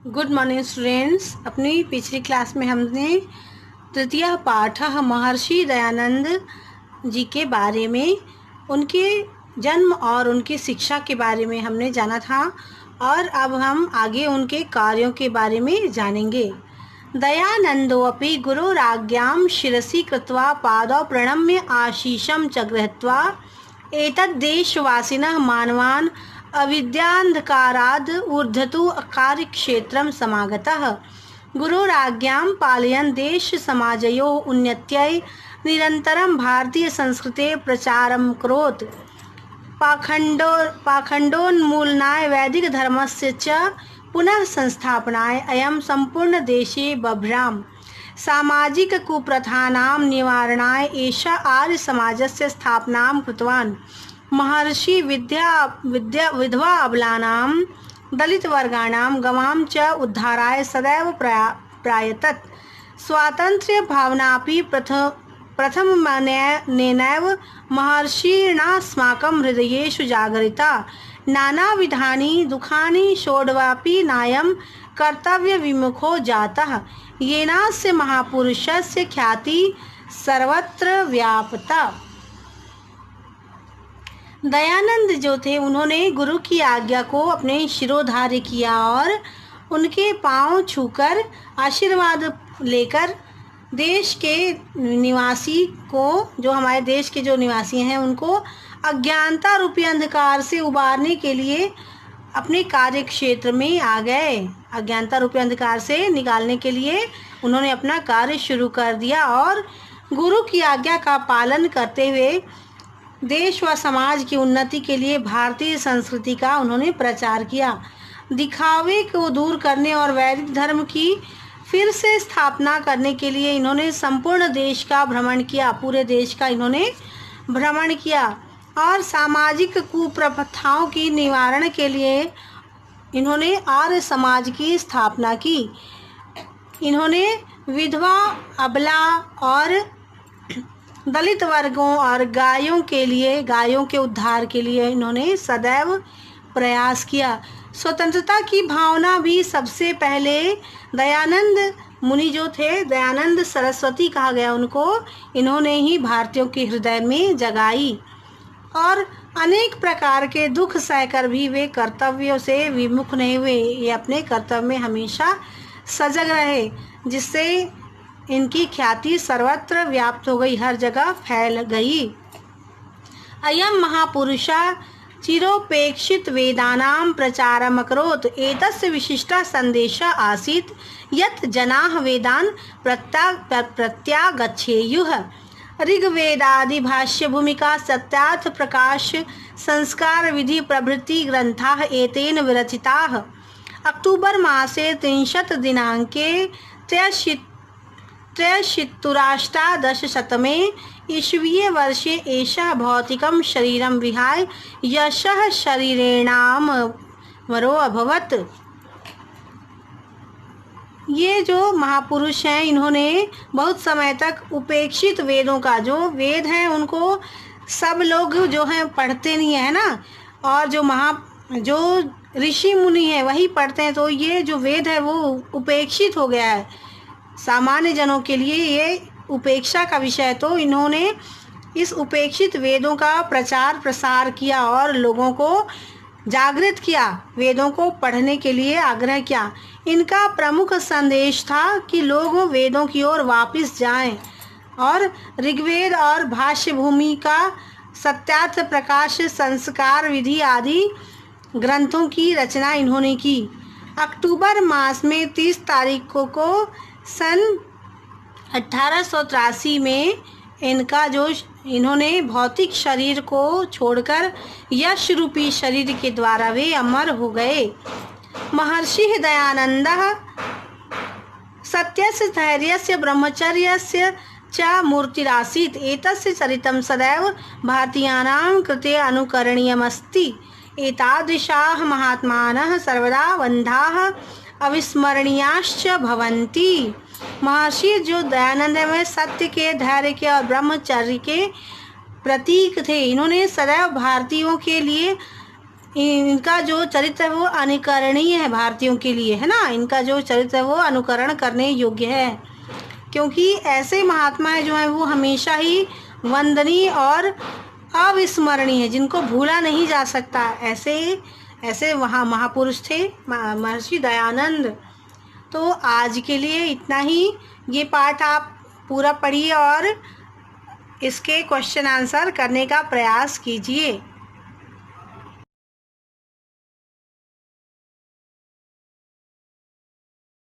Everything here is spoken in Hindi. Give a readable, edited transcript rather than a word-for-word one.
Good morning students. अपनी पिछली क्लास में हमने तृतीय पाठ महर्षि दयानंद जी के बारे में, उनके जन्म और उनकी शिक्षा के बारे में हमने जाना था और अब हम आगे उनके कार्यों के बारे में जानेंगे। दयानंदोऽपि गुरोराज्ञां शिरसि कृत्वा पादौ प्रणम्य आशीषं च गृहीत्वा एतद्देशवासिनः मानवान् अविद्यान्धकाराद् ऊर्ध्वतु कार्यक्षेत्रं समागतः। गुरोराज्ञां पालयन् देशसमाजयोः उन्नत्यै निरन्तरं भारतीयसंस्कृतेः प्रचारं करोत्। पाखण्डोन्मूलनाय वैदिकधर्मस्य च पुनः संस्थापनाय अयं सम्पूर्णदेशे बभ्राम। सामाजिककुप्रथानां निवारणाय एषः आर्यसमाजस्य स्थापनां कृतवान्। महर्षि विधवा अबलानां दलितवर्गाणां गवां च उद्धाराय सदैव प्रायतत। स्वातन्त्र्यभावनापि प्रथमनेनैव महर्षिणास्माकं हृदयेषु जागरिता। नानाविधानि दुःखानि सोढ्वापि नायं कर्तव्यविमुखो जातः, येनास्य महापुरुषस्य ख्यातिः सर्वत्र व्याप्ता। दयानंद जो थे, उन्होंने गुरु की आज्ञा को अपने शिरोधार्य किया और उनके पांव छूकर आशीर्वाद लेकर देश के निवासी को, जो हमारे देश के जो निवासी हैं, उनको अज्ञानता रूपी अंधकार से उबारने के लिए अपने कार्य क्षेत्र में आ गए। अज्ञानता रूपी अंधकार से निकालने के लिए उन्होंने अपना कार्य शुरू कर दिया और गुरु की आज्ञा का पालन करते हुए देश व समाज की उन्नति के लिए भारतीय संस्कृति का उन्होंने प्रचार किया। दिखावे को दूर करने और वैदिक धर्म की फिर से स्थापना करने के लिए इन्होंने संपूर्ण देश का भ्रमण किया, पूरे देश का इन्होंने भ्रमण किया और सामाजिक कुप्रथाओं की निवारण के लिए इन्होंने आर्य समाज की स्थापना की। इन्होंने विधवा, अबला और दलित वर्गों और गायों के उद्धार के लिए इन्होंने सदैव प्रयास किया। स्वतंत्रता की भावना भी सबसे पहले दयानंद मुनि जो थे, दयानंद सरस्वती कहा गया उनको, इन्होंने ही भारतीयों के हृदय में जगाई और अनेक प्रकार के दुख सहकर भी वे कर्तव्यों से विमुख नहीं हुए। ये अपने कर्तव्य में हमेशा सजग रहे, जिससे इनकी ख्याति सर्वत्र व्याप्त हो गई, हर जगह फैल गई। अयं महापुरुषः चिरोपेक्षित वेदानां प्रचारम् अकरोत्। एतस्य विशिष्टः सन्देशः आसीत् यत् जनाः वेदान् प्रत्यागच्छेयुः। ऋग्वेदादि भाष्य भूमिका, सत्यार्थ प्रकाश, संस्कार विधि प्रभृति ग्रंथाः एतेन विरचिताः। अक्टूबर मासे 30 दिनांके त्रयशीत्युराष्टादशशतमे ईस्वीय वर्षे एषः भौतिकं शरीरं विहाय यशः शरीरेणामरो अभवत्। ये जो महापुरुष हैं, इन्होंने बहुत समय तक उपेक्षित वेदों का, जो वेद हैं उनको सब लोग जो हैं पढ़ते नहीं है ना, और जो ऋषि मुनि हैं वही पढ़ते हैं, तो ये जो वेद है वो उपेक्षित हो गया है सामान्य जनों के लिए। ये उपेक्षा का विषय है, तो इन्होंने इस उपेक्षित वेदों का प्रचार प्रसार किया और लोगों को जागृत किया, वेदों को पढ़ने के लिए आग्रह किया। इनका प्रमुख संदेश था कि लोग वेदों की ओर वापस जाएं और ऋग्वेद और भाष्य भूमि का, सत्यार्थ प्रकाश, संस्कार विधि आदि ग्रंथों की रचना इन्होंने की। अक्टूबर मास में 30 तारीख को सन 1883 में इन्होंने भौतिक शरीर को छोड़कर यश रूपी शरीर के द्वारा वे अमर हो गए। महर्षि दयानंदः सत्यस्य धैर्यस्य ब्रह्मचर्यस्य च मूर्तिरासीत्। एतस्य चरितं सदैव भारतीयानां कृते अनुकरणीयमस्ति। एतादृशाः महात्मानः सर्वदा वन्दाः अविस्मरणीयाश्च भवन्ति। महर्षि जो दयानंद में सत्य के, धैर्य के और ब्रह्मचर्य के प्रतीक थे। इन्होंने सदैव भारतीयों के लिए इनका जो चरित्र है वो अनुकरणीय है भारतीयों के लिए, है ना। इनका जो चरित्र है वो अनुकरण करने योग्य है, क्योंकि ऐसे महात्माएं जो हैं वो हमेशा ही वंदनीय और अविस्मरणीय है, जिनको भूला नहीं जा सकता। ऐसे वहाँ महापुरुष थे महर्षि दयानंद। तो आज के लिए इतना ही। ये पाठ आप पूरा पढ़िए और इसके क्वेश्चन आंसर करने का प्रयास कीजिए।